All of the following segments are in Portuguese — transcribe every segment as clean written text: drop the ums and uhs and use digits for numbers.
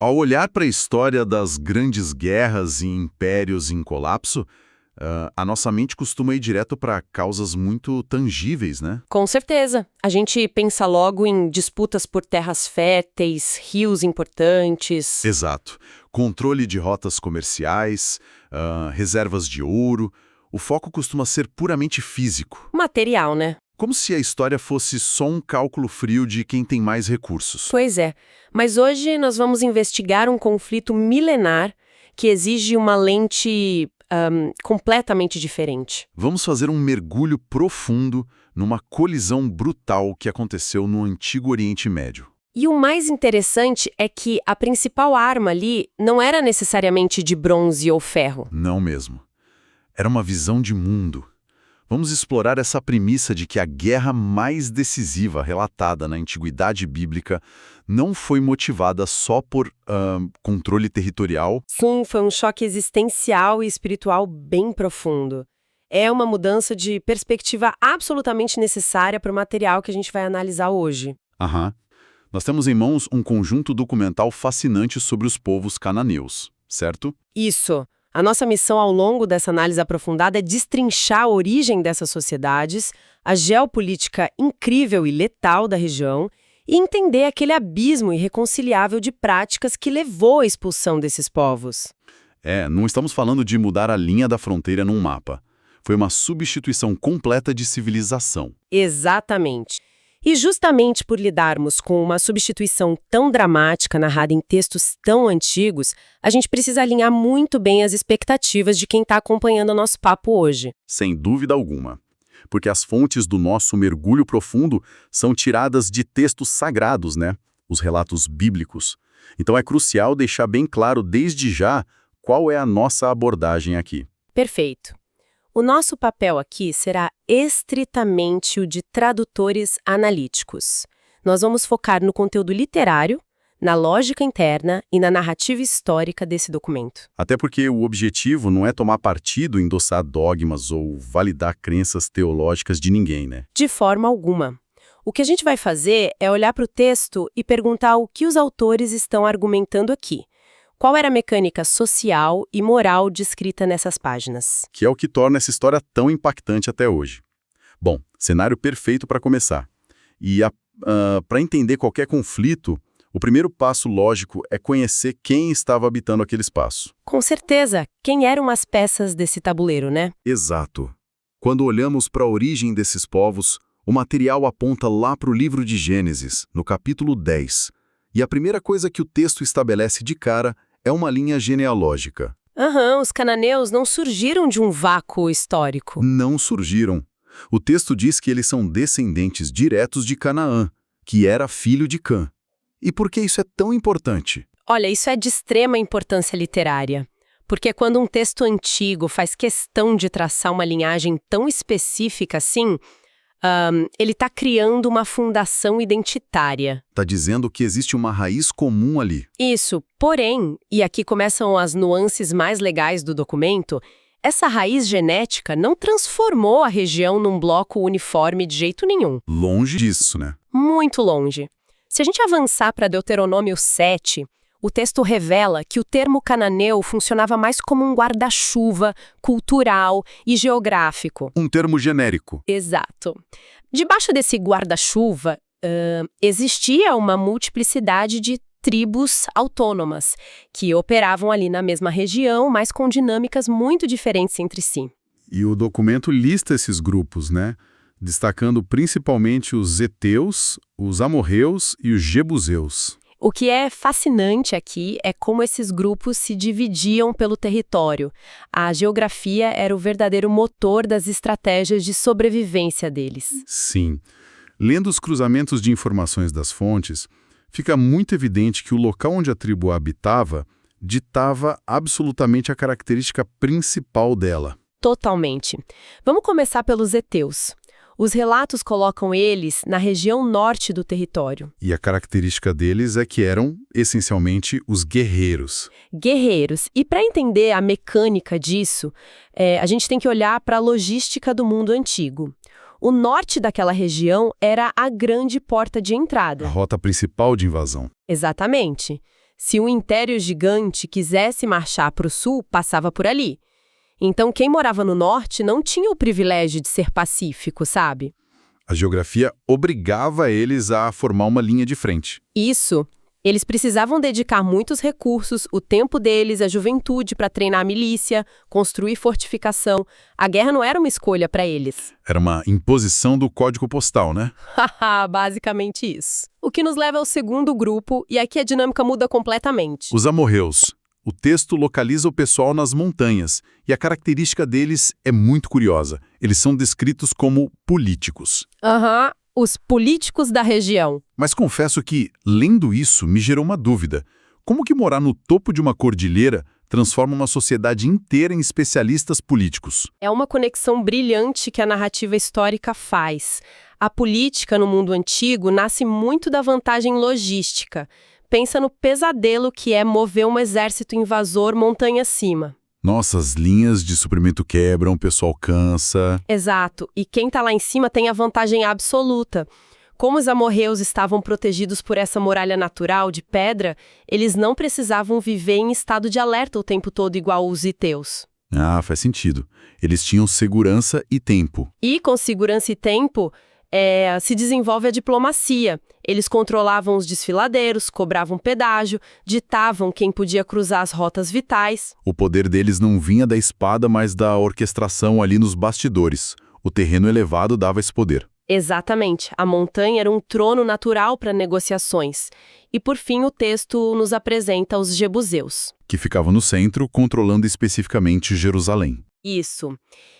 Ao olhar para a história das grandes guerras e impérios em colapso, a nossa mente costuma ir direto para causas muito tangíveis, né? Com certeza. A gente pensa logo em disputas por terras férteis, rios importantes. Exato. Controle de rotas comerciais, reservas de ouro. O foco costuma ser puramente físico. Material, né? Como se a história fosse só um cálculo frio de quem tem mais recursos. Pois é. Mas hoje nós vamos investigar um conflito milenar que exige uma lente completamente diferente. Vamos fazer um mergulho profundo numa colisão brutal que aconteceu no Antigo Oriente Médio. E o mais interessante é que a principal arma ali não era necessariamente de bronze ou ferro. Não mesmo. Era uma visão de mundo. Vamos explorar essa premissa de que a guerra mais decisiva relatada na Antiguidade Bíblica não foi motivada só por controle territorial. Sim, foi um choque existencial e espiritual bem profundo. É uma mudança de perspectiva absolutamente necessária para o material que a gente vai analisar hoje. Aham. Nós temos em mãos um conjunto documental fascinante sobre os povos cananeus, certo? Isso. A nossa missão ao longo dessa análise aprofundada é destrinchar a origem dessas sociedades, a geopolítica incrível e letal da região e entender aquele abismo irreconciliável de práticas que levou à expulsão desses povos. Não estamos falando de mudar a linha da fronteira num mapa. Foi uma substituição completa de civilização. Exatamente. E justamente por lidarmos com uma substituição tão dramática narrada em textos tão antigos, a gente precisa alinhar muito bem as expectativas de quem está acompanhando o nosso papo hoje. Sem dúvida alguma. Porque as fontes do nosso mergulho profundo são tiradas de textos sagrados, né? Os relatos bíblicos. Então é crucial deixar bem claro desde já qual é a nossa abordagem aqui. Perfeito. O nosso papel aqui será estritamente o de tradutores analíticos. Nós vamos focar no conteúdo literário, na lógica interna e na narrativa histórica desse documento. Até porque o objetivo não é tomar partido, endossar dogmas ou validar crenças teológicas de ninguém, né? De forma alguma. O que a gente vai fazer é olhar para o texto e perguntar o que os autores estão argumentando aqui. Qual era a mecânica social e moral descrita nessas páginas? Que é o que torna essa história tão impactante até hoje. Bom, cenário perfeito para começar. E para entender qualquer conflito, o primeiro passo lógico é conhecer quem estava habitando aquele espaço. Com certeza, quem eram as peças desse tabuleiro, né? Exato. Quando olhamos para a origem desses povos, o material aponta lá para o livro de Gênesis, no capítulo 10. E a primeira coisa que o texto estabelece de cara é uma linha genealógica. Os cananeus não surgiram de um vácuo histórico. Não surgiram. O texto diz que eles são descendentes diretos de Canaã, que era filho de Cã. E por que isso é tão importante? Olha, isso é de extrema importância literária. Porque quando um texto antigo faz questão de traçar uma linhagem tão específica assim, ele está criando uma fundação identitária. Está dizendo que existe uma raiz comum ali. Isso, porém, e aqui começam as nuances mais legais do documento, essa raiz genética não transformou a região num bloco uniforme de jeito nenhum. Longe disso, né? Muito longe. Se a gente avançar para Deuteronômio 7, o texto revela que o termo cananeu funcionava mais como um guarda-chuva cultural e geográfico. Um termo genérico. Exato. Debaixo desse guarda-chuva, existia uma multiplicidade de tribos autônomas que operavam ali na mesma região, mas com dinâmicas muito diferentes entre si. E o documento lista esses grupos, né? Destacando principalmente os heteus, os amorreus e os jebuseus. O que é fascinante aqui é como esses grupos se dividiam pelo território. A geografia era o verdadeiro motor das estratégias de sobrevivência deles. Sim. Lendo os cruzamentos de informações das fontes, fica muito evidente que o local onde a tribo habitava ditava absolutamente a característica principal dela. Totalmente. Vamos começar pelos heteus. Os relatos colocam eles na região norte do território. E a característica deles é que eram, essencialmente, os guerreiros. Guerreiros. E para entender a mecânica disso, a gente tem que olhar para a logística do mundo antigo. O norte daquela região era a grande porta de entrada. A rota principal de invasão. Exatamente. Se um império gigante quisesse marchar para o sul, passava por ali. Então, quem morava no norte não tinha o privilégio de ser pacífico, sabe? A geografia obrigava eles a formar uma linha de frente. Isso. Eles precisavam dedicar muitos recursos, o tempo deles, a juventude para treinar a milícia, construir fortificação. A guerra não era uma escolha para eles. Era uma imposição do código postal, né? Haha, basicamente isso. O que nos leva ao segundo grupo, e aqui a dinâmica muda completamente. Os amorreus. O texto localiza o pessoal nas montanhas, e a característica deles é muito curiosa. Eles são descritos como políticos. Aham, os políticos da região. Mas confesso que, lendo isso, me gerou uma dúvida. Como que morar no topo de uma cordilheira transforma uma sociedade inteira em especialistas políticos? É uma conexão brilhante que a narrativa histórica faz. A política no mundo antigo nasce muito da vantagem logística. Pensa no pesadelo que é mover um exército invasor montanha acima. Nossa, as linhas de suprimento quebram, o pessoal cansa. Exato, e quem está lá em cima tem a vantagem absoluta. Como os amorreus estavam protegidos por essa muralha natural de pedra, eles não precisavam viver em estado de alerta o tempo todo igual os hiteus. Ah, faz sentido. Eles tinham segurança e tempo. E com segurança e tempo, se desenvolve a diplomacia. Eles controlavam os desfiladeiros, cobravam pedágio, ditavam quem podia cruzar as rotas vitais. O poder deles não vinha da espada, mas da orquestração ali nos bastidores. O terreno elevado dava esse poder. Exatamente. A montanha era um trono natural para negociações. E, por fim, o texto nos apresenta os jebuseus. Que ficavam no centro, controlando especificamente Jerusalém. Isso.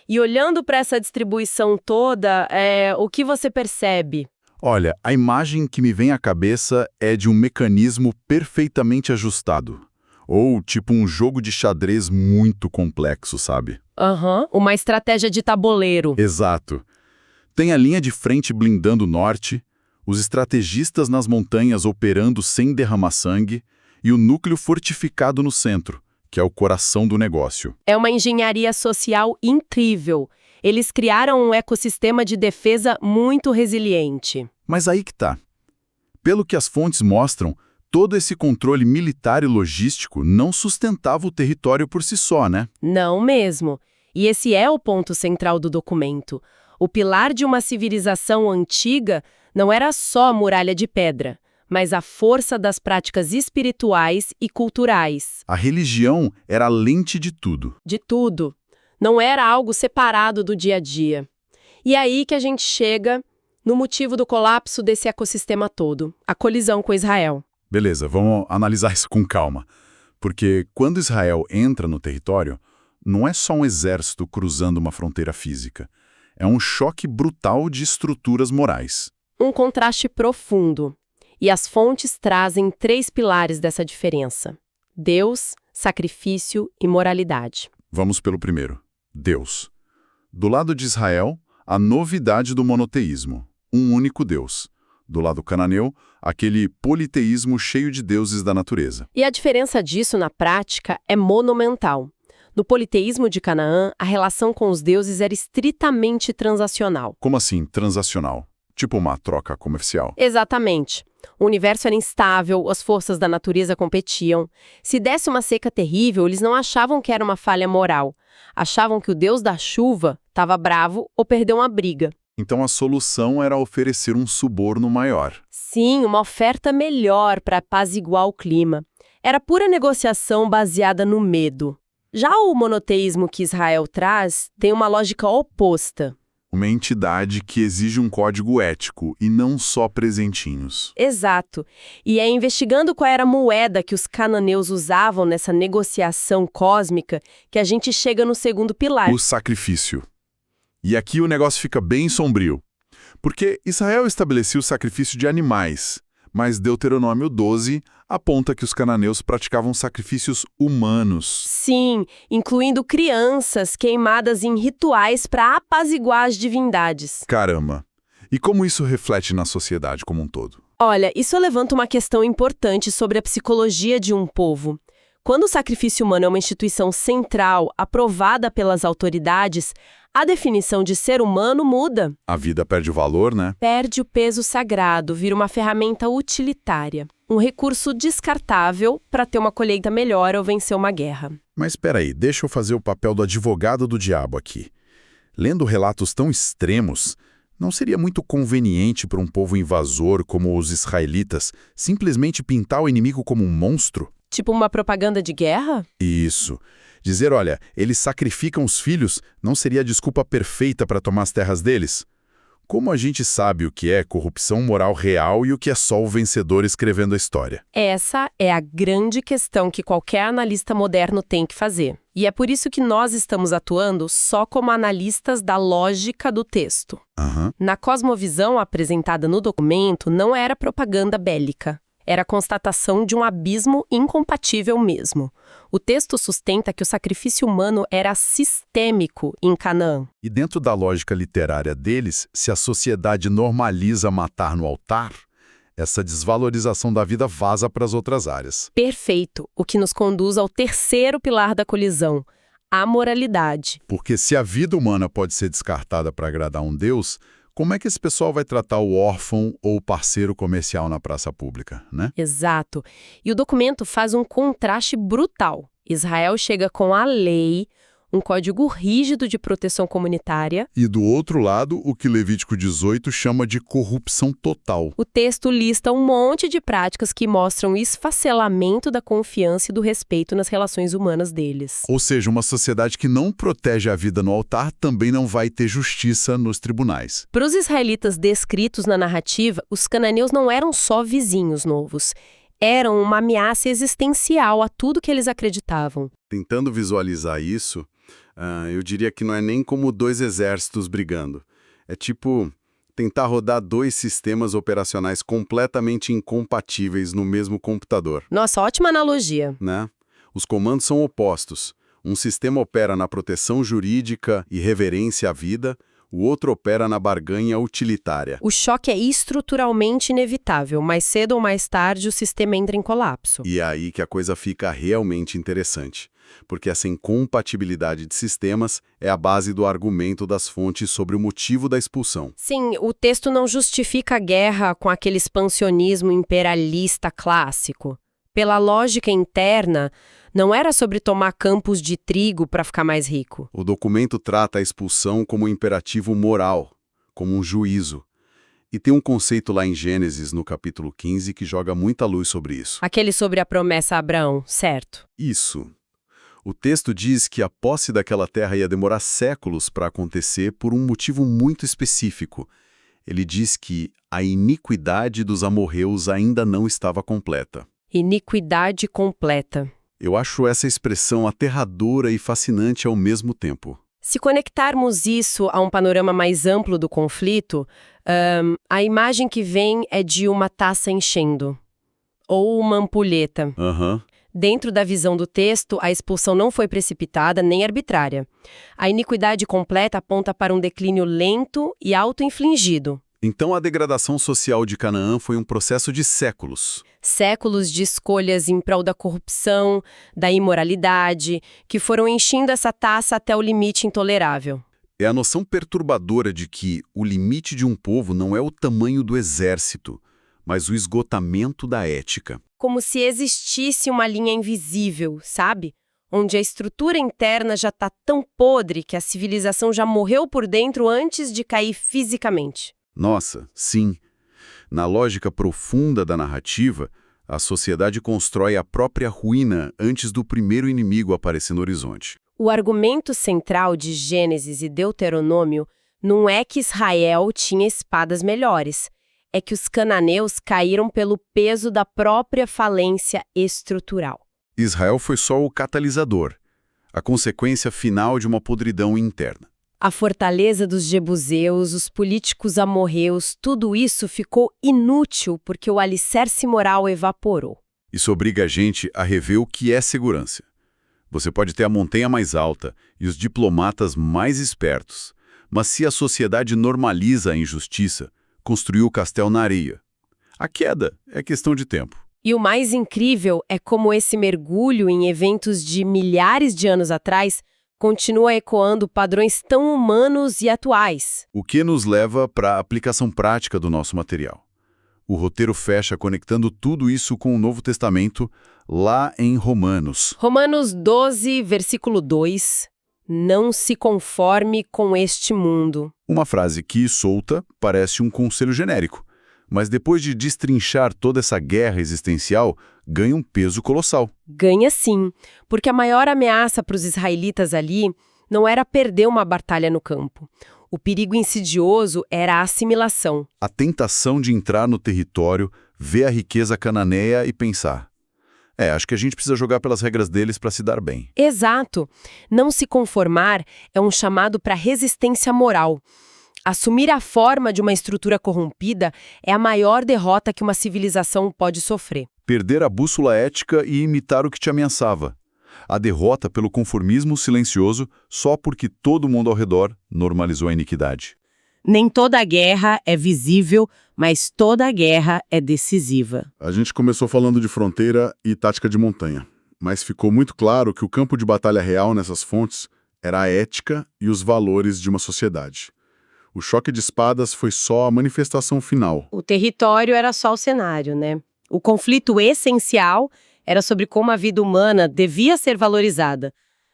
E olhando para essa distribuição toda, o que você percebe? Olha, a imagem que me vem à cabeça é de um mecanismo perfeitamente ajustado. Ou tipo um jogo de xadrez muito complexo, sabe? Uma estratégia de tabuleiro. Exato. Tem a linha de frente blindando o norte, os estrategistas nas montanhas operando sem derramar sangue e o núcleo fortificado no centro, que é o coração do negócio. É uma engenharia social incrível. Eles criaram um ecossistema de defesa muito resiliente. Mas aí que tá. Pelo que as fontes mostram, todo esse controle militar e logístico não sustentava o território por si só, né? Não mesmo. E esse é o ponto central do documento. O pilar de uma civilização antiga não era só a muralha de pedra, mas a força das práticas espirituais e culturais. A religião era a lente de tudo. De tudo. Não era algo separado do dia a dia. E é aí que a gente chega no motivo do colapso desse ecossistema todo, a colisão com Israel. Beleza, vamos analisar isso com calma. Porque quando Israel entra no território, não é só um exército cruzando uma fronteira física. É um choque brutal de estruturas morais. Um contraste profundo. E as fontes trazem 3 pilares dessa diferença: Deus, sacrifício e moralidade. Vamos pelo primeiro. Deus. Do lado de Israel, a novidade do monoteísmo. Um único Deus. Do lado cananeu, aquele politeísmo cheio de deuses da natureza. E a diferença disso na prática é monumental. No politeísmo de Canaã, a relação com os deuses era estritamente transacional. Como assim, transacional? Tipo uma troca comercial? Exatamente. O universo era instável, as forças da natureza competiam. Se desse uma seca terrível, eles não achavam que era uma falha moral. Achavam que o deus da chuva estava bravo ou perdeu uma briga. Então a solução era oferecer um suborno maior. Sim, uma oferta melhor para apaziguar o clima. Era pura negociação baseada no medo. Já o monoteísmo que Israel traz tem uma lógica oposta. Uma entidade que exige um código ético e não só presentinhos. Exato. E é investigando qual era a moeda que os cananeus usavam nessa negociação cósmica que a gente chega no segundo pilar. O sacrifício. E aqui o negócio fica bem sombrio. Porque Israel estabeleceu o sacrifício de animais, mas Deuteronômio 12 aponta que os cananeus praticavam sacrifícios humanos. Sim, incluindo crianças queimadas em rituais para apaziguar as divindades. Caramba! E como isso reflete na sociedade como um todo? Olha, isso levanta uma questão importante sobre a psicologia de um povo. Quando o sacrifício humano é uma instituição central, aprovada pelas autoridades, a definição de ser humano muda. A vida perde o valor, né? Perde o peso sagrado, vira uma ferramenta utilitária, um recurso descartável para ter uma colheita melhor ou vencer uma guerra. Mas espera aí, deixa eu fazer o papel do advogado do diabo aqui. Lendo relatos tão extremos, não seria muito conveniente para um povo invasor como os israelitas simplesmente pintar o inimigo como um monstro? Tipo uma propaganda de guerra? Isso. Dizer, olha, eles sacrificam os filhos não seria a desculpa perfeita para tomar as terras deles? Como a gente sabe o que é corrupção moral real e o que é só o vencedor escrevendo a história? Essa é a grande questão que qualquer analista moderno tem que fazer. E é por isso que nós estamos atuando só como analistas da lógica do texto. Na cosmovisão apresentada no documento, não era propaganda bélica. Era a constatação de um abismo incompatível mesmo. O texto sustenta que o sacrifício humano era sistêmico em Canaã. E dentro da lógica literária deles, se a sociedade normaliza matar no altar, essa desvalorização da vida vaza para as outras áreas. Perfeito, o que nos conduz ao terceiro pilar da colisão, a moralidade. Porque se a vida humana pode ser descartada para agradar um Deus, como é que esse pessoal vai tratar o órfão ou o parceiro comercial na praça pública, né? Exato. E o documento faz um contraste brutal. Israel chega com a lei, um código rígido de proteção comunitária. E do outro lado, o que Levítico 18 chama de corrupção total. O texto lista um monte de práticas que mostram o esfacelamento da confiança e do respeito nas relações humanas deles. Ou seja, uma sociedade que não protege a vida no altar também não vai ter justiça nos tribunais. Para os israelitas descritos na narrativa, os cananeus não eram só vizinhos novos. Eram uma ameaça existencial a tudo que eles acreditavam. Tentando visualizar isso, eu diria que não é nem como dois exércitos brigando. É tipo tentar rodar dois sistemas operacionais completamente incompatíveis no mesmo computador. Nossa, ótima analogia. Né? Os comandos são opostos. Um sistema opera na proteção jurídica e reverência à vida, o outro opera na barganha utilitária. O choque é estruturalmente inevitável. Mais cedo ou mais tarde, o sistema entra em colapso. E é aí que a coisa fica realmente interessante. Porque essa incompatibilidade de sistemas é a base do argumento das fontes sobre o motivo da expulsão. Sim, o texto não justifica a guerra com aquele expansionismo imperialista clássico. Pela lógica interna, não era sobre tomar campos de trigo para ficar mais rico. O documento trata a expulsão como um imperativo moral, como um juízo. E tem um conceito lá em Gênesis, no capítulo 15, que joga muita luz sobre isso. Aquele sobre a promessa a Abraão, certo? Isso. O texto diz que a posse daquela terra ia demorar séculos para acontecer por um motivo muito específico. Ele diz que a iniquidade dos amorreus ainda não estava completa. Iniquidade completa. Eu acho essa expressão aterradora e fascinante ao mesmo tempo. Se conectarmos isso a um panorama mais amplo do conflito, a imagem que vem é de uma taça enchendo. Ou uma ampulheta. Dentro da visão do texto, a expulsão não foi precipitada nem arbitrária. A iniquidade completa aponta para um declínio lento e auto-infligido. Então a degradação social de Canaã foi um processo de séculos. Séculos de escolhas em prol da corrupção, da imoralidade, que foram enchendo essa taça até o limite intolerável. É a noção perturbadora de que o limite de um povo não é o tamanho do exército, mas o esgotamento da ética. Como se existisse uma linha invisível, sabe? Onde a estrutura interna já está tão podre que a civilização já morreu por dentro antes de cair fisicamente. Nossa, sim. Na lógica profunda da narrativa, a sociedade constrói a própria ruína antes do primeiro inimigo aparecer no horizonte. O argumento central de Gênesis e Deuteronômio não é que Israel tinha espadas melhores, é que os cananeus caíram pelo peso da própria falência estrutural. Israel foi só o catalisador, a consequência final de uma podridão interna. A fortaleza dos jebuseus, os políticos amorreus, tudo isso ficou inútil porque o alicerce moral evaporou. Isso obriga a gente a rever o que é segurança. Você pode ter a montanha mais alta e os diplomatas mais espertos, mas se a sociedade normaliza a injustiça, construiu o castelo na areia. A queda é questão de tempo. E o mais incrível é como esse mergulho em eventos de milhares de anos atrás continua ecoando padrões tão humanos e atuais. O que nos leva para a aplicação prática do nosso material. O roteiro fecha conectando tudo isso com o Novo Testamento, lá em Romanos. Romanos 12, versículo 2. Não se conforme com este mundo. Uma frase que, solta, parece um conselho genérico, mas depois de destrinchar toda essa guerra existencial, ganha um peso colossal. Ganha sim, porque a maior ameaça para os israelitas ali não era perder uma batalha no campo. O perigo insidioso era a assimilação. A tentação de entrar no território, ver a riqueza cananeia e pensar: acho que a gente precisa jogar pelas regras deles para se dar bem. Exato. Não se conformar é um chamado para resistência moral. Assumir a forma de uma estrutura corrompida é a maior derrota que uma civilização pode sofrer. Perder a bússola ética e imitar o que te ameaçava. A derrota pelo conformismo silencioso só porque todo mundo ao redor normalizou a iniquidade. Nem toda guerra é visível, mas toda guerra é decisiva. A gente começou falando de fronteira e tática de montanha, mas ficou muito claro que o campo de batalha real nessas fontes era a ética e os valores de uma sociedade. O choque de espadas foi só a manifestação final. O território era só o cenário, né? O conflito essencial era sobre como a vida humana devia ser valorizada.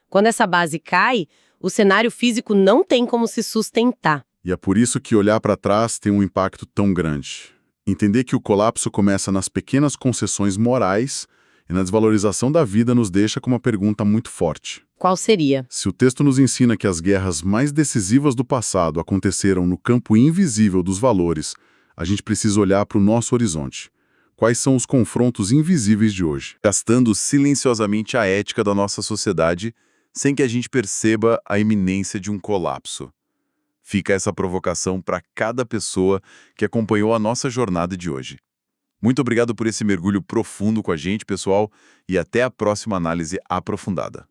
Quando essa base cai, o cenário físico não tem como se sustentar. E é por isso que olhar para trás tem um impacto tão grande. Entender que o colapso começa nas pequenas concessões morais e na desvalorização da vida nos deixa com uma pergunta muito forte. Qual seria? Se o texto nos ensina que as guerras mais decisivas do passado aconteceram no campo invisível dos valores, a gente precisa olhar para o nosso horizonte. Quais são os confrontos invisíveis de hoje? Gastando silenciosamente a ética da nossa sociedade sem que a gente perceba a iminência de um colapso. Fica essa provocação para cada pessoa que acompanhou a nossa jornada de hoje. Muito obrigado por esse mergulho profundo com a gente, pessoal, e até a próxima análise aprofundada.